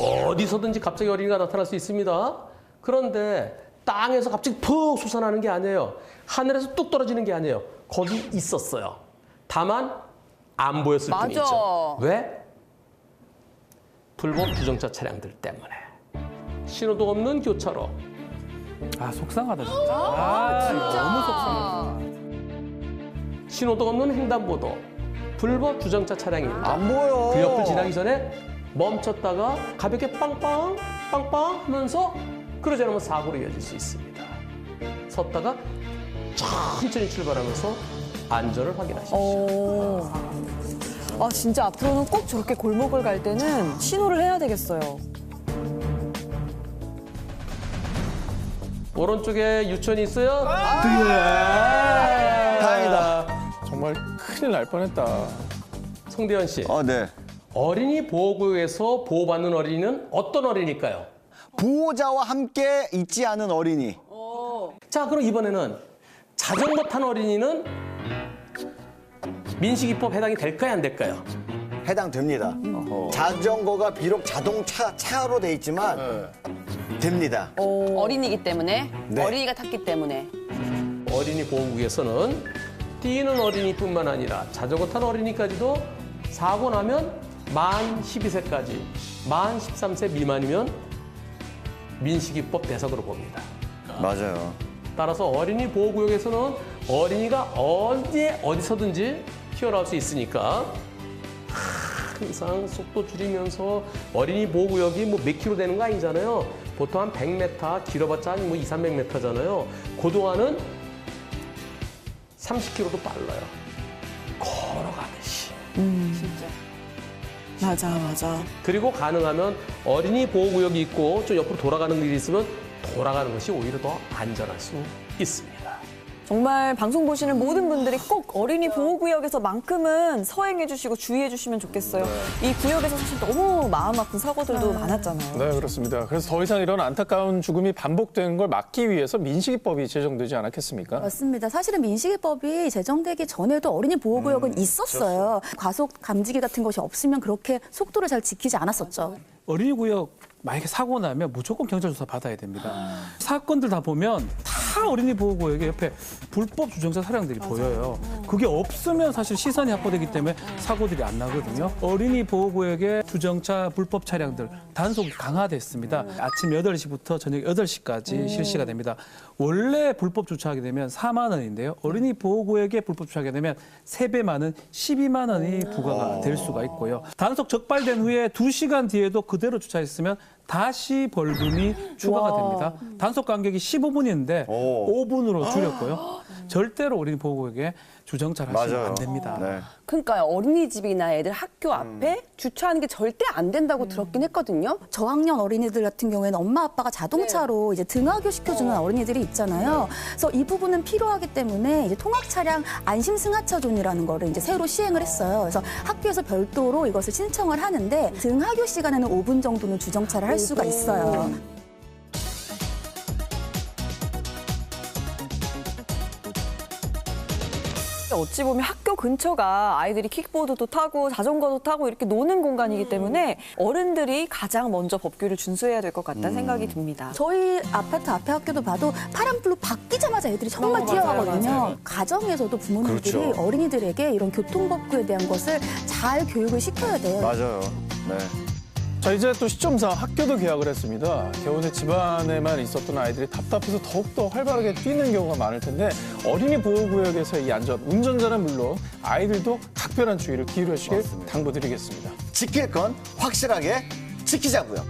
어디서든지 갑자기 어린이가 나타날 수 있습니다. 그런데 땅에서 갑자기 푹 솟아나는 게 아니에요. 하늘에서 뚝 떨어지는 게 아니에요. 거기 있었어요. 다만 안 보였을 뿐이죠. 왜? 불법 주정차 차량들 때문에. 신호도 없는 교차로. 아, 속상하다 진짜. 진짜. 너무 속상하다. 신호도 없는 횡단보도. 불법 주정차 차량입니다. 안 보여. 그 옆을 지나기 전에 멈췄다가 가볍게 빵빵 빵빵 하면서 그러지 않으면 사고로 이어질 수 있습니다. 섰다가 천천히 출발하면서 안전을 확인하십시오. 아, 진짜 앞으로는 꼭 저렇게 골목을 갈 때는 신호를 해야 되겠어요. 오른쪽에 유치원이 있어요? 다행이다. 정말 큰일 날 뻔했다. 송대현 씨, 네. 어린이 보호구역에서 보호받는 어린이는 어떤 어린이일까요? 보호자와 함께 있지 않은 어린이. 자, 그럼 이번에는 자전거 탄 어린이는 민식이법 해당이 될까요, 안 될까요? 해당됩니다. 자전거가 비록 자동차 차로 돼 있지만 됩니다. 어린이기 때문에 네. 어린이가 탔기 때문에 어린이 보호구역에서는 뛰는 어린이뿐만 아니라 자전거 탄 어린이까지도 사고 나면 만 12세까지, 만 13세 미만이면 민식이법 대상으로 봅니다. 맞아요. 따라서 어린이 보호구역에서는 어린이가 언제 어디서든지 튀어나올 수 있으니까 항상 속도 줄이면서 어린이 보호구역이 뭐 몇 킬로 되는 거 아니잖아요. 보통 한 100m, 길어봤자 한 뭐 2, 300m잖아요. 그동안은 30km도 빨라요. 걸어가듯이. 진짜 맞아. 그리고 가능하면 어린이 보호구역이 있고 좀 옆으로 돌아가는 길이 있으면 돌아가는 것이 오히려 더 안전할 수 있습니다. 정말 방송 보시는 모든 분들이 꼭 어린이 보호구역에서만큼은 서행해 주시고 주의해 주시면 좋겠어요. 이 구역에서 사실 너무 마음 아픈 사고들도 많았잖아요. 네, 그렇습니다. 그래서 더 이상 이런 안타까운 죽음이 반복되는 걸 막기 위해서 민식이법이 제정되지 않았겠습니까? 맞습니다. 사실은 민식이법이 제정되기 전에도 어린이 보호구역은 있었어요. 과속 감지기 같은 것이 없으면 그렇게 속도를 잘 지키지 않았었죠. 어린이구역 만약에 사고 나면 무조건 경찰 조사 받아야 됩니다. 사건들 다 보면 다 어린이 보호구역에 옆에 불법 주정차 차량들이 보여요. 그게 없으면 사실 시선이 확보되기 때문에 사고들이 안 나거든요. 어린이 보호구역의 주정차 불법 차량들 단속이 강화됐습니다. 아침 8시부터 저녁 8시까지 실시가 됩니다. 원래 불법 주차하게 되면 4만 원인데요. 어린이 보호구역에 불법 주차하게 되면 3배 많은 12만 원이 부과가 될 수가 있고요. 단속 적발된 후에 2시간 뒤에도 그대로 주차했으면 다시 벌금이 추가가 됩니다. 단속 간격이 15분인데 5분으로 줄였고요. 절대로 어린이 보호구역에 주정차를 하시면 안 됩니다. 네. 그러니까요. 어린이집이나 애들 학교 앞에 주차하는 게 절대 안 된다고 들었긴 했거든요. 저학년 어린이들 같은 경우에는 엄마 아빠가 자동차로 이제 등하교 시켜주는 어린이들이 있잖아요. 그래서 이 부분은 필요하기 때문에 이제 통학 차량 안심 승하차 존이라는 거를 이제 새로 시행을 했어요. 그래서 학교에서 별도로 이것을 신청을 하는데 등하교 시간에는 5분 정도는 주정차를 할 수가 있어요. 어찌 보면 학교 근처가 아이들이 킥보드도 타고 자전거도 타고 이렇게 노는 공간이기 때문에 어른들이 가장 먼저 법규를 준수해야 될 것 같다는 생각이 듭니다. 저희 아파트 앞에 학교도 봐도 파란불로 바뀌자마자 애들이 정말 뛰어가거든요. 맞아요. 가정에서도 부모님들이 그렇죠. 어린이들에게 이런 교통법규에 대한 것을 잘 교육을 시켜야 돼요. 맞아요. 네. 자, 이제 또 시점상 학교도 개학을 했습니다. 겨우내 집안에만 있었던 아이들이 답답해서 더욱더 활발하게 뛰는 경우가 많을 텐데 어린이 보호구역에서의 이 안전, 운전자는 물론 아이들도 각별한 주의를 기울여 주시길 당부드리겠습니다. 지킬 건 확실하게 지키자고요.